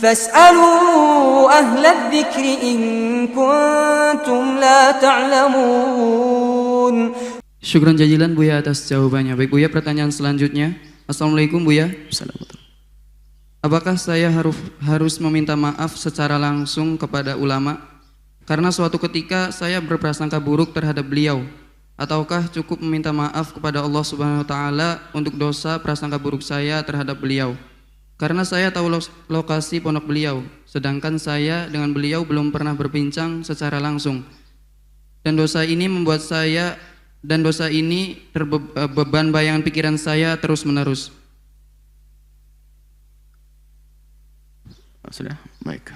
فاسألوا أهل الذكر إن كنتم لا تعلمون. Syukran jazilan Buya atas jawabannya. Baik Buya, pertanyaan selanjutnya. Assalamualaikum Buya. Assalamualaikum. Apakah saya harus meminta maaf secara langsung kepada ulama karena suatu ketika saya berprasangka buruk terhadap beliau, ataukah cukup meminta maaf kepada Allah Subhanahu wa taala untuk dosa prasangka buruk saya terhadap beliau? Karena saya tahu lokasi pondok beliau, sedangkan saya dengan beliau belum pernah berbincang secara langsung. Dan dosa ini membuat saya beban bayangan pikiran saya terus-menerus. Sudah, baik.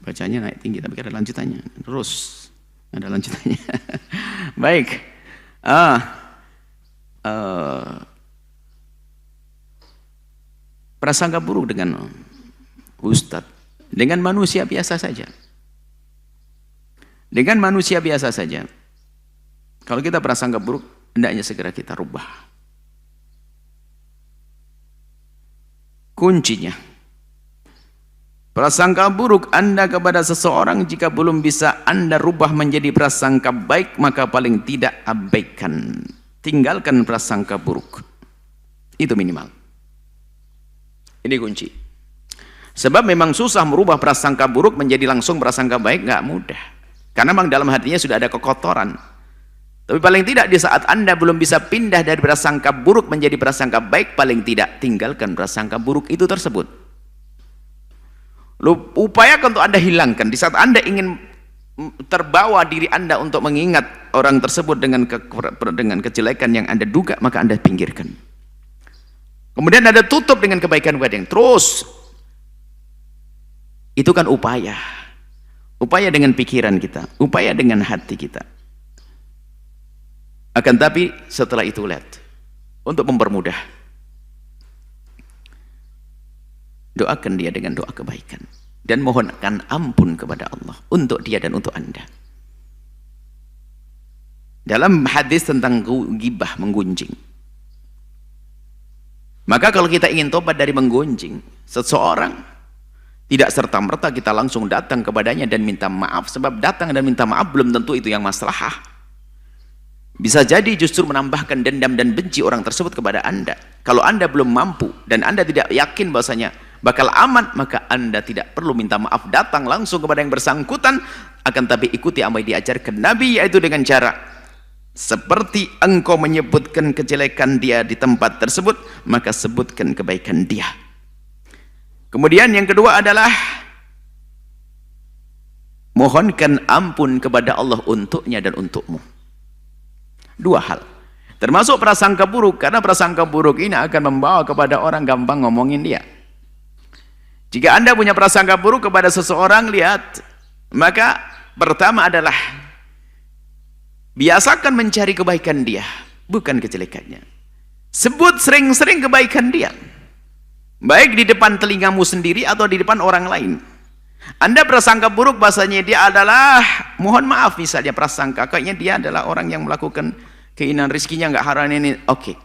Bacanya naik tinggi tapi ada lanjutannya. Terus ada lanjutannya. Baik. Prasangka buruk dengan ustadz, dengan manusia biasa saja. Dengan manusia biasa saja. Kalau kita prasangka buruk, hendaknya segera kita rubah. Kuncinya, prasangka buruk Anda kepada seseorang jika belum bisa Anda rubah menjadi prasangka baik, maka paling tidak abaikan, tinggalkan prasangka buruk. Itu minimal. Ini kunci. Sebab memang susah merubah prasangka buruk menjadi langsung prasangka baik, nggak mudah. Karena memang dalam hatinya sudah ada kekotoran. Tapi paling tidak di saat Anda belum bisa pindah dari prasangka buruk menjadi prasangka baik, paling tidak tinggalkan prasangka buruk itu tersebut. Upayakan untuk Anda hilangkan. Di saat Anda ingin terbawa diri Anda untuk mengingat orang tersebut dengan kejelekan yang Anda duga, maka Anda pinggirkan. Kemudian Anda tutup dengan kebaikan-kebaikan. Terus itu kan upaya. Upaya dengan pikiran kita, upaya dengan hati kita. Akan tapi setelah itu lihat, untuk mempermudah, doakan dia dengan doa kebaikan dan mohonkan ampun kepada Allah untuk dia dan untuk Anda. Dalam hadis tentang ghibah, menggunjing, maka kalau kita ingin tobat dari menggunjing seseorang, tidak serta-merta kita langsung datang kepadanya dan minta maaf, sebab datang dan minta maaf belum tentu itu yang maslahah. Bisa jadi justru menambahkan dendam dan benci orang tersebut kepada Anda. Kalau Anda belum mampu dan Anda tidak yakin bahwasanya bakal aman, maka Anda tidak perlu minta maaf, datang langsung kepada yang bersangkutan. Akan tapi ikuti apa yang diajarkan Nabi, yaitu dengan cara seperti engkau menyebutkan kejelekan dia di tempat tersebut, maka sebutkan kebaikan dia. Kemudian yang kedua adalah mohonkan ampun kepada Allah untuknya dan untukmu. Dua hal, termasuk prasangka buruk, karena prasangka buruk ini akan membawa kepada orang gampang ngomongin dia. Jika Anda punya prasangka buruk kepada seseorang, lihat, maka pertama adalah biasakan mencari kebaikan dia, bukan kejelekannya. Sebut sering-sering kebaikan dia, baik di depan telingamu sendiri atau di depan orang lain. Anda prasangka buruk bahasanya dia adalah, mohon maaf misalnya prasangka, kayaknya dia adalah orang yang melakukan keinginan rizkinya nggak haram ini, oke.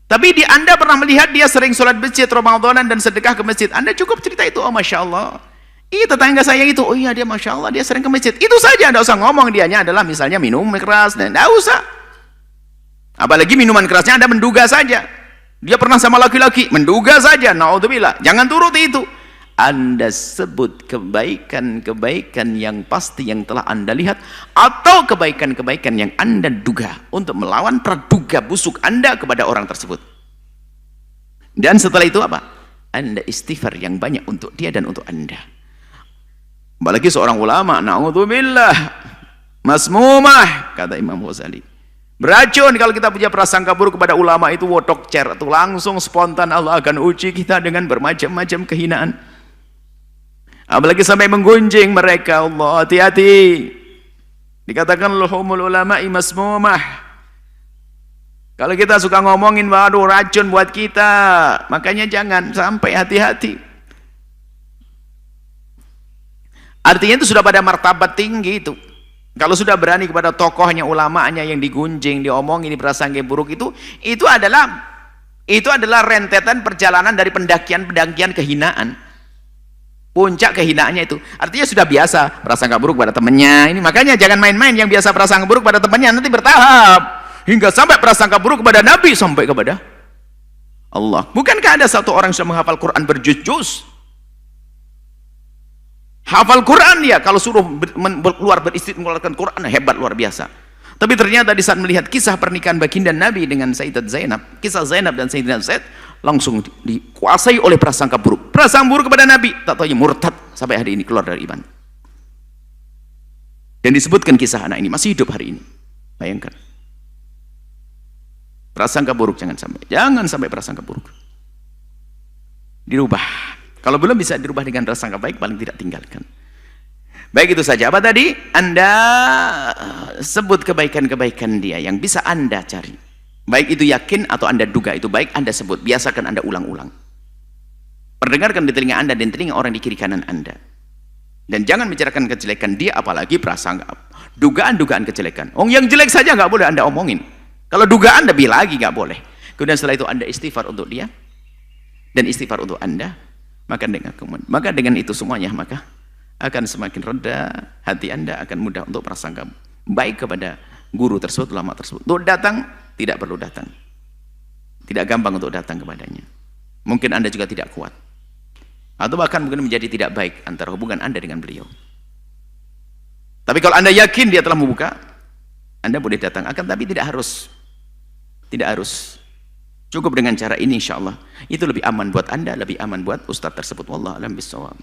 Tapi Anda pernah melihat dia sering sholat masjid Ramadanan dan sedekah ke masjid. Anda cukup cerita itu, oh Masya Allah, tetangga saya itu, oh iya dia Masya Allah dia sering ke masjid. Itu saja, Anda usah ngomong dianya adalah misalnya minum keras, tidak usah. Apalagi minuman kerasnya Anda menduga saja. Dia pernah sama laki-laki, menduga saja, naudzubillah. Jangan turuti itu. Anda sebut kebaikan-kebaikan yang pasti yang telah Anda lihat, atau kebaikan-kebaikan yang Anda duga, untuk melawan praduga busuk Anda kepada orang tersebut. Dan setelah itu apa? Anda istighfar yang banyak untuk dia dan untuk Anda. Apalagi seorang ulama, naudzubillah, masmumah, kata Imam Ghazali. Beracun kalau kita punya prasangka buruk kepada ulama, itu wotok cer, itu langsung spontan Allah akan uji kita dengan bermacam-macam kehinaan. Apalagi sampai menggunjing mereka, Allah hati-hati. Dikatakan luhumul ulama'i masmumah. Kalau kita suka ngomongin, waduh racun buat kita, makanya jangan sampai, hati-hati. Artinya itu sudah pada martabat tinggi itu. Kalau sudah berani kepada tokohnya, ulamanya yang digunjing, diomongin, diprasangka buruk, itu adalah rentetan perjalanan dari pendakian-pendakian kehinaan. Puncak kehinaannya itu. Artinya sudah biasa prasangka buruk pada temannya. Ini makanya jangan main-main, yang biasa prasangka buruk pada temannya nanti bertahap. Hingga sampai prasangka buruk kepada Nabi, sampai kepada Allah. Bukankah ada satu orang yang sudah menghafal Quran berjuz-juz? Hafal Quran dia, kalau suruh keluar mengeluarkan Quran, hebat luar biasa. Tapi ternyata di saat melihat kisah pernikahan baginda Nabi dengan Sayyidat Zainab, kisah Zainab dan Sayyidina Zaid, langsung dikuasai oleh prasangka buruk. Prasangka buruk kepada Nabi, tak tahu murtad sampai hari ini keluar dari iman. Dan disebutkan kisah anak ini masih hidup hari ini. Bayangkan. Prasangka buruk jangan sampai prasangka buruk. Dirubah. Kalau belum bisa dirubah dengan prasangka baik, paling tidak tinggalkan. Baik, itu saja. Apa tadi? Anda sebut kebaikan-kebaikan dia yang bisa Anda cari. Baik itu yakin atau Anda duga itu baik, Anda sebut. Biasakan Anda ulang-ulang. Perdengarkan di telinga Anda dan telinga orang di kiri kanan Anda. Dan jangan bicarakan kejelekan dia, apalagi prasangka. Dugaan-dugaan kejelekan. Yang jelek saja nggak boleh Anda omongin. Kalau dugaan lebih lagi nggak boleh. Kemudian setelah itu Anda istighfar untuk dia. Dan istighfar untuk Anda. Maka dengan itu semuanya, maka akan semakin reda hati Anda, akan mudah untuk prasangka baik kepada guru tersebut, ulama tersebut. Untuk datang, tidak perlu datang. Tidak gampang untuk datang kepadanya. Mungkin Anda juga tidak kuat. Atau bahkan mungkin menjadi tidak baik antara hubungan Anda dengan beliau. Tapi kalau Anda yakin dia telah membuka, Anda boleh datang. Tapi tidak harus. Cukup dengan cara ini, insya Allah. Itu lebih aman buat Anda, lebih aman buat ustadz tersebut. Wallahu a'lam bishawab.